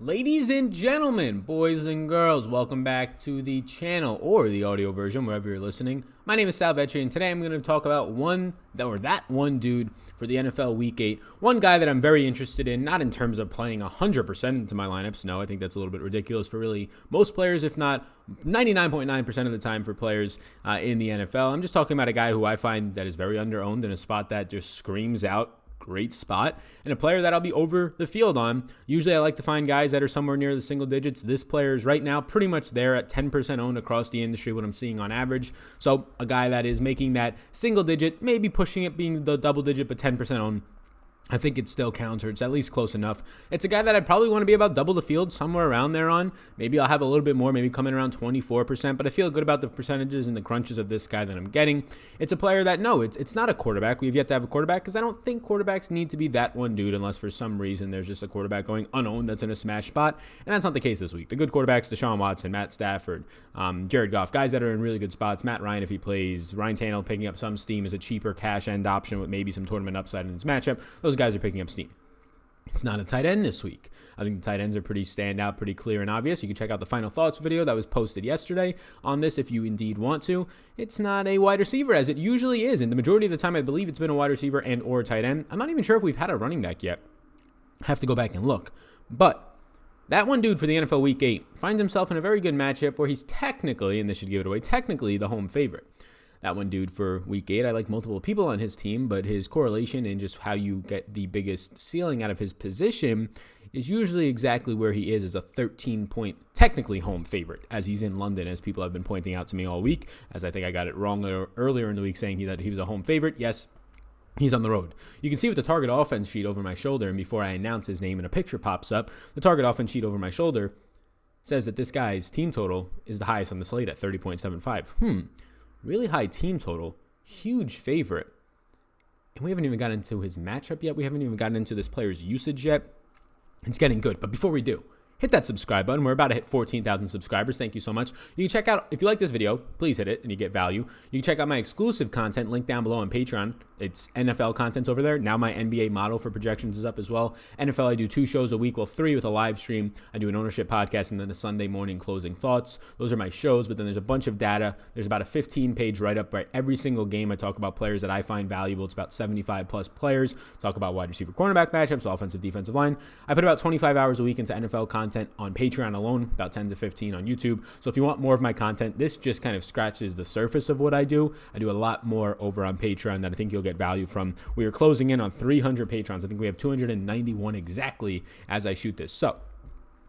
Ladies and gentlemen, boys and girls, welcome back to the channel or the audio version, wherever you're listening. My name is Sal Vetri, and today I'm going to talk about that one dude for the NFL Week 8. One guy that I'm very interested in, not in terms of playing 100% into my lineups. No, I think that's a little bit ridiculous for really most players, if not 99.9% of the time for players in the NFL. I'm just talking about a guy who I find that is very under-owned in a spot that just screams out great spot, and a player that I'll be over the field on. Usually I like to find guys that are somewhere near the single digits. This player is right now pretty much there at 10% owned across the industry, what I'm seeing on average. So a guy that is making that single digit, maybe pushing it being the double digit, but 10% owned. I think it still counts, or it's at least close enough. It's a guy that I'd probably want to be about double the field, somewhere around there on. Maybe I'll have a little bit more, maybe coming around 24%, but I feel good about the percentages and the crunches of this guy that I'm getting. It's a player that, no, it's not a quarterback. We've yet to have a quarterback because I don't think quarterbacks need to be that one dude unless for some reason there's just a quarterback going unowned that's in a smash spot, and that's not the case this week. The good quarterbacks, Deshaun Watson, Matt Stafford, Jared Goff, guys that are in really good spots. Matt Ryan, if he plays, Ryan Tannehill picking up some steam as a cheaper cash end option with maybe some tournament upside in his matchup. Those guys are picking up steam. It's not a tight end this week. I think the tight ends are pretty standout, pretty clear and obvious. You can check out the final thoughts video that was posted yesterday on this if you indeed want to. It's not a wide receiver as it usually is, and the majority of the time I believe it's been a wide receiver and or a tight end. I'm not even sure if we've had a running back yet. I have to go back and look. But that one dude for the NFL Week 8 finds himself in a very good matchup where he's technically, and this should give it away, technically the home favorite. That one dude for Week 8, I like multiple people on his team, but his correlation and just how you get the biggest ceiling out of his position is usually exactly where he is as a 13-point, technically home favorite, as he's in London, as people have been pointing out to me all week, as I think I got it wrong earlier in the week saying that he was a home favorite. Yes, he's on the road. You can see with the target offense sheet over my shoulder, and before I announce his name and a picture pops up, the target offense sheet over my shoulder says that this guy's team total is the highest on the slate at 30.75. Really high team total, huge favorite. And we haven't even gotten into his matchup yet. We haven't even gotten into this player's usage yet. It's getting good. But before we do, hit that subscribe button. We're about to hit 14,000 subscribers. Thank you so much. You can check out, if you like this video, please hit it and you get value. You can check out my exclusive content linked down below on Patreon. It's NFL content over there. Now my NBA model for projections is up as well. NFL, I do 2 shows a week, well 3 with a live stream. I do an ownership podcast and then a Sunday morning closing thoughts. Those are my shows, but then there's a bunch of data. There's about a 15-page write-up right every single game. I talk about players that I find valuable. It's about 75 plus players. Talk about wide receiver cornerback matchups, offensive, defensive line. I put about 25 hours a week into NFL content on Patreon alone, about 10 to 15 on YouTube. So if you want more of my content, this just kind of scratches the surface of what I do. I do a lot more over on Patreon that I think you'll get value from. We are closing in on 300 patrons. I think we have 291 exactly as I shoot this. So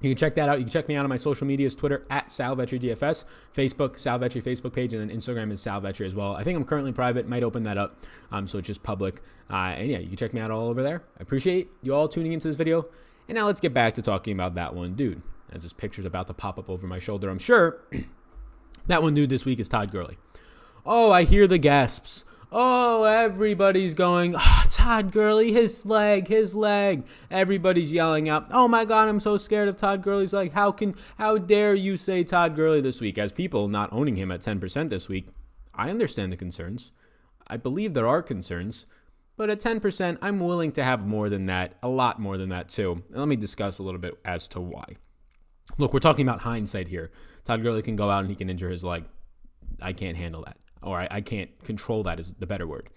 you can check that out. You can check me out on my social medias, Twitter at SalVetriDFS, Facebook, Sal Vetri Facebook page, and then Instagram is Sal Vetri as well. I think I'm currently private, might open that up, so it's just public. And yeah, you can check me out all over there. I appreciate you all tuning into this video. And now let's get back to talking about that one dude. As this picture's about to pop up over my shoulder, I'm sure that one dude this week is Todd Gurley. Oh, I hear the gasps. Oh, everybody's going, Todd Gurley, his leg. Everybody's yelling out, oh my God, I'm so scared of Todd Gurley's leg. How dare you say Todd Gurley this week? As people not owning him at 10% this week, I understand the concerns. I believe there are concerns, but at 10%, I'm willing to have more than that, a lot more than that too. And let me discuss a little bit as to why. Look, we're talking about hindsight here. Todd Gurley can go out and he can injure his leg. I can't handle that. Or I can't control that is the better word.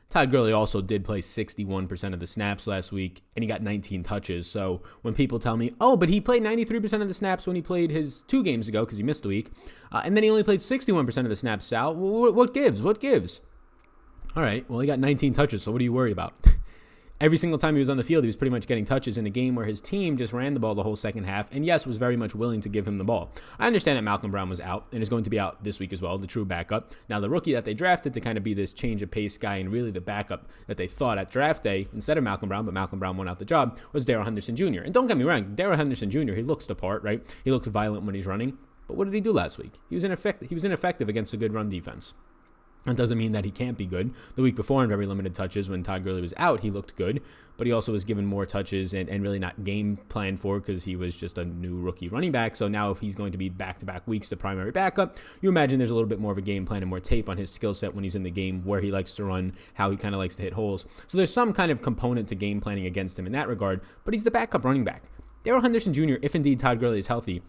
Todd Gurley also did play 61% of the snaps last week, and he got 19 touches. So when people tell me, oh, but he played 93% of the snaps when he played his 2 games ago because he missed a week, and then he only played 61% of the snaps, Sal, what gives? All right, well, he got 19 touches, so what are you worried about? Every single time he was on the field, he was pretty much getting touches in a game where his team just ran the ball the whole second half, and yes, was very much willing to give him the ball. I understand that Malcolm Brown was out and is going to be out this week as well, the true backup. Now, the rookie that they drafted to kind of be this change of pace guy and really the backup that they thought at draft day, instead of Malcolm Brown, but Malcolm Brown won out the job, was Darrell Henderson Jr. And don't get me wrong, Darrell Henderson Jr., he looks the part, right? He looks violent when he's running, but what did he do last week? He was ineffective against a good run defense. That doesn't mean that he can't be good. The week before, in very limited touches, when Todd Gurley was out, he looked good, but he also was given more touches and really not game planned for because he was just a new rookie running back. So now if he's going to be back-to-back weeks the primary backup, you imagine there's a little bit more of a game plan and more tape on his skill set when he's in the game, where he likes to run, how he kind of likes to hit holes. So there's some kind of component to game planning against him in that regard, but he's the backup running back. Darrell Henderson Jr., if indeed Todd Gurley is healthy,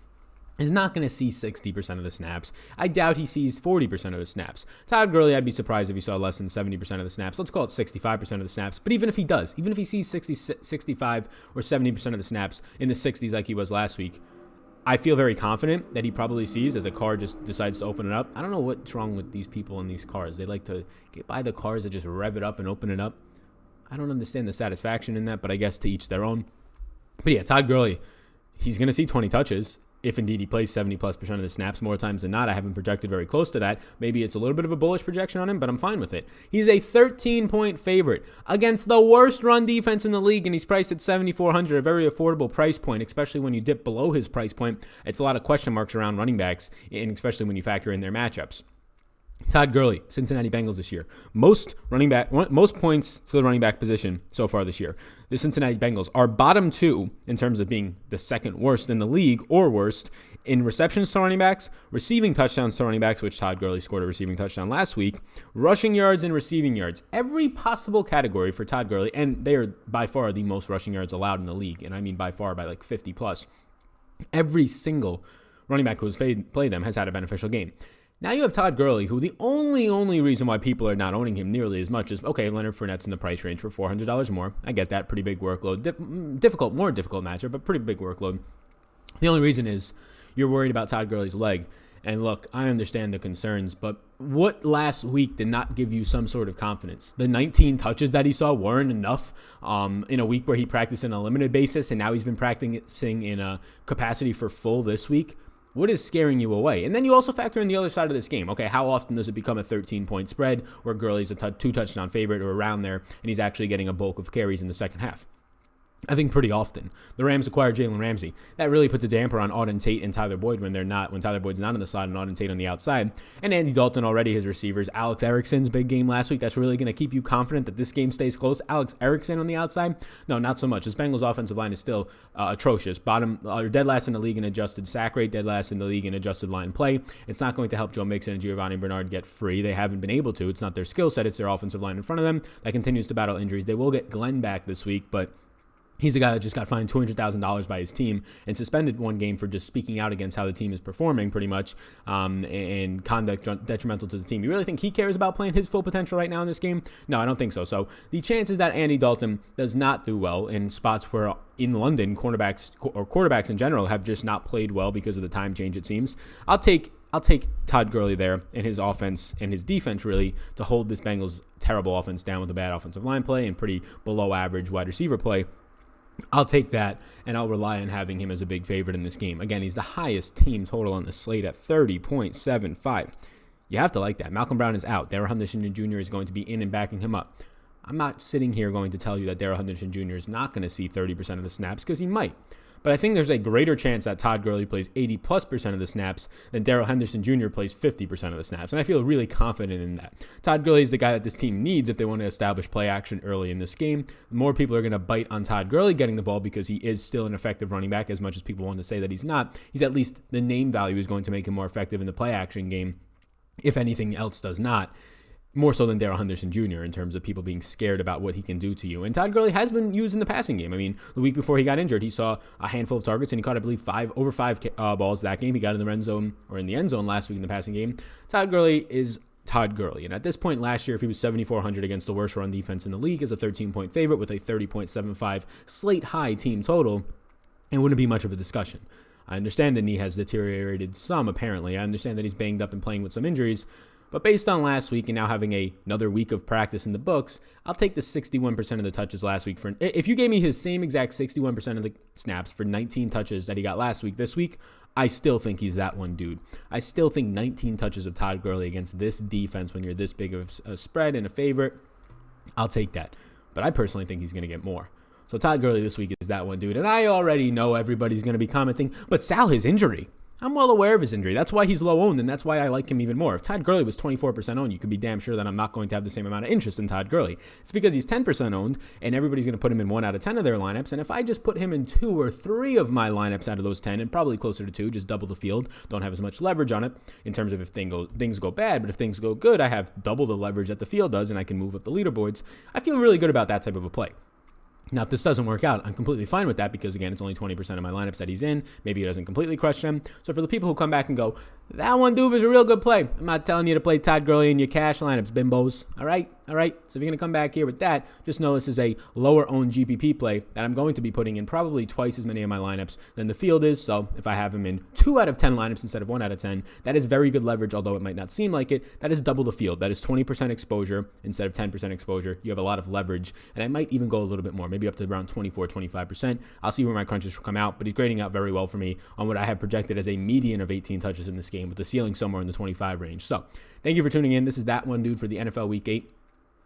is not going to see 60% of the snaps. I doubt he sees 40% of the snaps. Todd Gurley, I'd be surprised if he saw less than 70% of the snaps. Let's call it 65% of the snaps. But even if he does, even if he sees 60, 65 or 70% of the snaps in the 60s like he was last week, I feel very confident that he probably sees as a car just decides to open it up. I don't know what's wrong with these people in these cars. They like to get by the cars that just rev it up and open it up. I don't understand the satisfaction in that, but I guess to each their own. But yeah, Todd Gurley, he's going to see 20 touches. If indeed he plays 70+% of the snaps more times than not. I haven't projected very close to that. Maybe it's a little bit of a bullish projection on him, but I'm fine with it. He's a 13-point favorite against the worst run defense in the league, and he's priced at $7,400, a very affordable price point, especially when you dip below his price point. It's a lot of question marks around running backs, and especially when you factor in their matchups. Todd Gurley, Cincinnati Bengals this year. Most points to the running back position so far this year. The Cincinnati Bengals are bottom 2 in terms of being the second worst in the league or worst in receptions to running backs, receiving touchdowns to running backs, which Todd Gurley scored a receiving touchdown last week, rushing yards and receiving yards. Every possible category for Todd Gurley, and they are by far the most rushing yards allowed in the league, and I mean by far by like 50+. Every single running back who has played them has had a beneficial game. Now you have Todd Gurley, who the only reason why people are not owning him nearly as much is, okay, Leonard Fournette's in the price range for $400 more. I get that. Pretty big workload. More difficult matchup, but pretty big workload. The only reason is you're worried about Todd Gurley's leg. And look, I understand the concerns, but what last week did not give you some sort of confidence? The 19 touches that he saw weren't enough in a week where he practiced on a limited basis, and now he's been practicing in a capacity for full this week. What is scaring you away? And then you also factor in the other side of this game. Okay, how often does it become a 13-point spread where Gurley's a 2-touchdown favorite or around there, and he's actually getting a bulk of carries in the second half? I think pretty often. The Rams acquired Jalen Ramsey. That really puts a damper on Auden Tate and Tyler Boyd when Tyler Boyd's not on the side and Auden Tate on the outside. And Andy Dalton already, his receivers. Alex Erickson's big game last week. That's really going to keep you confident that this game stays close. Alex Erickson on the outside? No, not so much. This Bengals offensive line is still atrocious. Dead last in the league in adjusted sack rate, dead last in the league in adjusted line play. It's not going to help Joe Mixon and Giovanni Bernard get free. They haven't been able to. It's not their skill set. It's their offensive line in front of them that continues to battle injuries. They will get Glenn back this week, but he's the guy that just got fined $200,000 by his team and suspended one game for just speaking out against how the team is performing pretty much and conduct detrimental to the team. You really think he cares about playing his full potential right now in this game? No, I don't think so. So the chances that Andy Dalton does not do well in spots where in London quarterbacks in general have just not played well because of the time change, it seems. I'll take Todd Gurley there and his offense and his defense really to hold this Bengals terrible offense down with a bad offensive line play and pretty below average wide receiver play. I'll take that, and I'll rely on having him as a big favorite in this game. Again, he's the highest team total on the slate at 30.75. You have to like that. Malcolm Brown is out. Darrell Henderson Jr. is going to be in and backing him up. I'm not sitting here going to tell you that Darrell Henderson Jr. is not going to see 30% of the snaps because he might. But I think there's a greater chance that Todd Gurley plays 80+% of the snaps than Darrell Henderson Jr. plays 50% of the snaps. And I feel really confident in that. Todd Gurley is the guy that this team needs if they want to establish play action early in this game. More people are going to bite on Todd Gurley getting the ball because he is still an effective running back, as much as people want to say that he's not. He's at least the name value is going to make him more effective in the play action game, if anything else does not. More so than Darrell Henderson Jr. in terms of people being scared about what he can do to you. And Todd Gurley has been used in the passing game. I mean, the week before he got injured, he saw a handful of targets and he caught, I believe, over five balls that game. He got in the end zone last week in the passing game. Todd Gurley is Todd Gurley. And at this point last year, if he was 7,400 against the worst run defense in the league as a 13-point favorite with a 30.75 slate high team total, it wouldn't be much of a discussion. I understand the knee has deteriorated some, apparently. I understand that he's banged up and playing with some injuries. But based on last week and now having another week of practice in the books, I'll take the 61% of the touches last week. If you gave me his same exact 61% of the snaps for 19 touches that he got last week, this week, I still think he's that one dude. I still think 19 touches of Todd Gurley against this defense when you're this big of a spread and a favorite, I'll take that. But I personally think he's going to get more. So Todd Gurley this week is that one dude. And I already know everybody's going to be commenting, but Sal, his injury. I'm well aware of his injury. That's why he's low owned, and that's why I like him even more. If Todd Gurley was 24% owned, you could be damn sure that I'm not going to have the same amount of interest in Todd Gurley. It's because he's 10% owned, and everybody's going to put him in 1 out of 10 of their lineups. And if I just put him in 2 or 3 of my lineups out of those 10, and probably closer to 2, just double the field, don't have as much leverage on it in terms of if things go bad. But if things go good, I have double the leverage that the field does, and I can move up the leaderboards. I feel really good about that type of a play. Now, if this doesn't work out, I'm completely fine with that because, again, it's only 20% of my lineups that he's in. Maybe he doesn't completely crush them. So for the people who come back and go, that one dude was a real good play, I'm not telling you to play Todd Gurley in your cash lineups, bimbos. All right? So if you're going to come back here with that, just know this is a lower-owned GPP play that I'm going to be putting in probably twice as many of my lineups than the field is. So if I have him in 2 out of 10 lineups instead of 1 out of 10, that is very good leverage, although it might not seem like it. That is double the field. That is 20% exposure instead of 10% exposure. You have a lot of leverage, and I might even go a little bit more, maybe up to around 24, 25%. I'll see where my crunches will come out, but he's grading out very well for me on what I have projected as a median of 18 touches in this game with the ceiling somewhere in the 25 range. So thank you for tuning in. This is That One Dude for the NFL Week 8.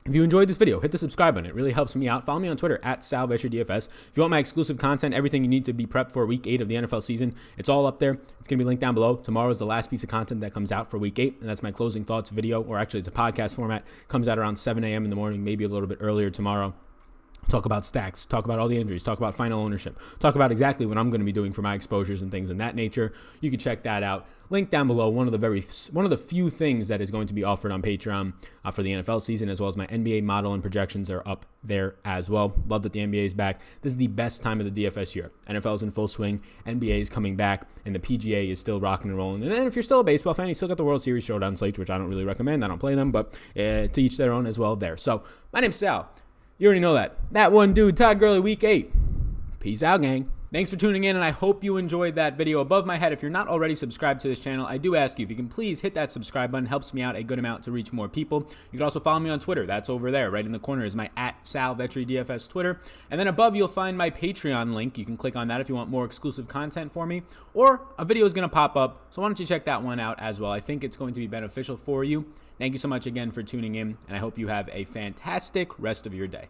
If you enjoyed this video, hit the subscribe button. It really helps me out. Follow me on Twitter at SalVetriDFS. If you want my exclusive content, everything you need to be prepped for Week 8 of the NFL season, it's all up there. It's going to be linked down below. Tomorrow is the last piece of content that comes out for Week 8, and that's my closing thoughts video, or actually it's a podcast format. Comes out around 7 a.m. in the morning, maybe a little bit earlier tomorrow. Talk about stacks, talk about all the injuries, talk about final ownership, talk about exactly what I'm going to be doing for my exposures and things in that nature. You can check that out. Link down below. One of the few things that is going to be offered on Patreon for the NFL season, as well as my NBA model and projections are up there as well. Love that the NBA is back. This is the best time of the DFS year. NFL is in full swing. NBA is coming back, and the PGA is still rocking and rolling. And then if you're still a baseball fan, you still got the World Series showdown slates, which I don't really recommend. I don't play them, but to each their own as well there. So my name's Sal. You already know that. That one dude, Todd Gurley, Week 8. Peace out, gang. Thanks for tuning in, and I hope you enjoyed that video. Above my head, if you're not already subscribed to this channel, I do ask you if you can please hit that subscribe button. It helps me out a good amount to reach more people. You can also follow me on Twitter. That's over there. Right in the corner is my @SalVetriDFS Twitter. And then above, you'll find my Patreon link. You can click on that if you want more exclusive content for me. Or a video is going to pop up, so why don't you check that one out as well. I think it's going to be beneficial for you. Thank you so much again for tuning in, and I hope you have a fantastic rest of your day.